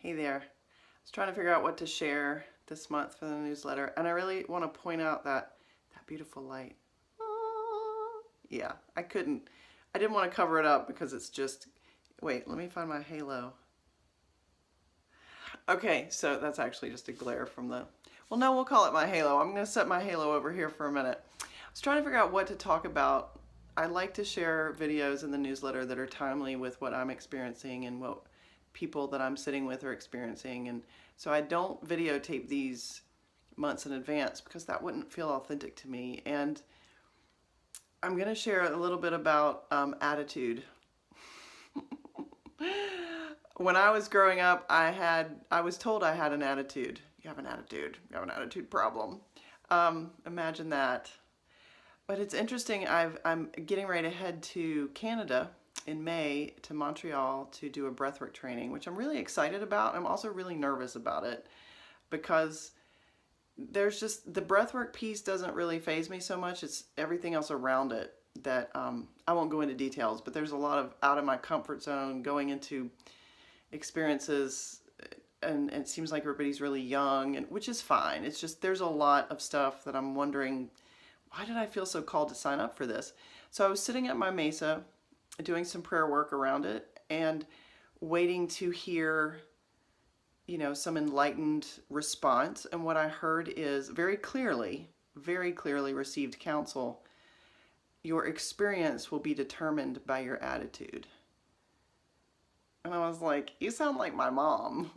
Hey there. I was trying to figure out what to share this month for the newsletter, and I really want to point out that beautiful light. Yeah, I didn't want to cover it up because it's just, wait, let me find my halo. Okay, so that's actually just a glare from well, no, we'll call it my halo. I'm going to set my halo over here for a minute. I was trying to figure out what to talk about. I like to share videos in the newsletter that are timely with what I'm experiencing and what people that I'm sitting with are experiencing. And so I don't videotape these months in advance because that wouldn't feel authentic to me. And I'm going to share a little bit about attitude. When I was growing up, I was told I had an attitude. You have an attitude. You have an attitude problem. Imagine that. But it's interesting. I'm getting ready to head to Canada in May to Montreal to do a breathwork training, which I'm really excited about. I'm also really nervous about it because there's just the breathwork piece doesn't really faze me so much. It's everything else around it that I won't go into details, but there's a lot of out of my comfort zone going into experiences, and it seems like everybody's really young, and which is fine. It's just there's a lot of stuff that I'm wondering, why did I feel so called to sign up for this? So I was sitting at my mesa doing some prayer work around it and waiting to hear, some enlightened response. And what I heard is very clearly received counsel. Your experience will be determined by your attitude. And I was like, you sound like my mom,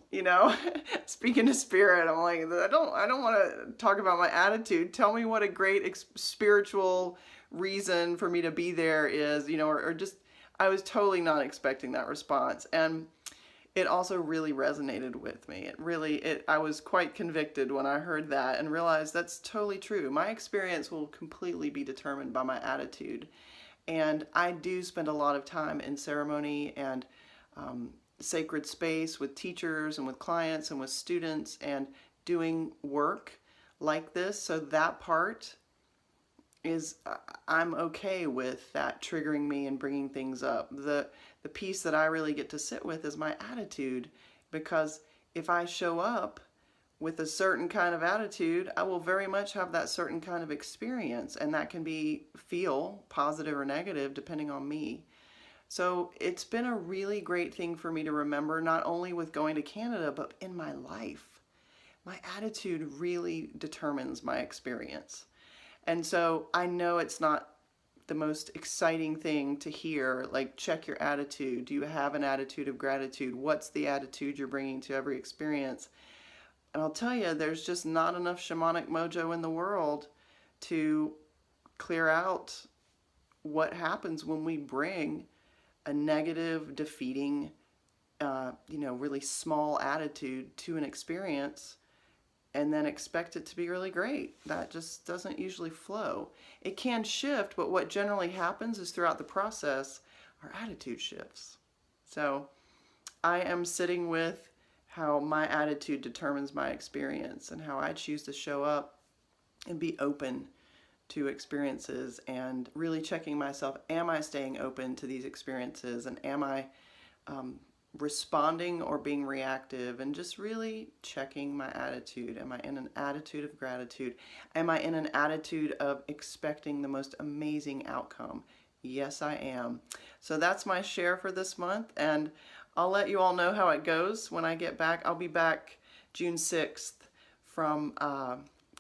speaking to spirit. I'm like, I don't want to talk about my attitude. Tell me what a great spiritual reason for me to be there is, or just, I was totally not expecting that response. And it also really resonated with me. I was quite convicted when I heard that and realized that's totally true. My experience will completely be determined by my attitude. And I do spend a lot of time in ceremony and sacred space with teachers and with clients and with students and doing work like this. So that part is, I'm okay with that triggering me and bringing things up. The piece that I really get to sit with is my attitude, because if I show up with a certain kind of attitude, I will very much have that certain kind of experience, and that can feel positive or negative depending on me. So it's been a really great thing for me to remember, not only with going to Canada, but in my life. My attitude really determines my experience. And so I know it's not the most exciting thing to hear, like, check your attitude. Do you have an attitude of gratitude? What's the attitude you're bringing to every experience? And I'll tell you, there's just not enough shamanic mojo in the world to clear out what happens when we bring a negative, defeating, really small attitude to an experience and then expect it to be really great. That just doesn't usually flow. It can shift, but what generally happens is throughout the process, our attitude shifts. So I am sitting with how my attitude determines my experience and how I choose to show up and be open to experiences, and really checking myself. Am I staying open to these experiences, and am I responding or being reactive? And just really checking my attitude. Am I in an attitude of gratitude? Am I in an attitude of expecting the most amazing outcome? Yes, I am. So that's my share for this month, and I'll let you all know how it goes when I get back. I'll be back June 6th from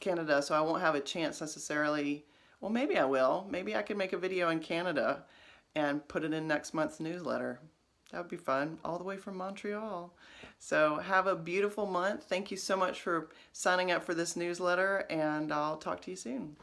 Canada, so I won't have a chance necessarily. Well, maybe I will. Maybe I can make a video in Canada and put it in next month's newsletter. That would be fun, all the way from Montreal. So have a beautiful month. Thank you so much for signing up for this newsletter, and I'll talk to you soon.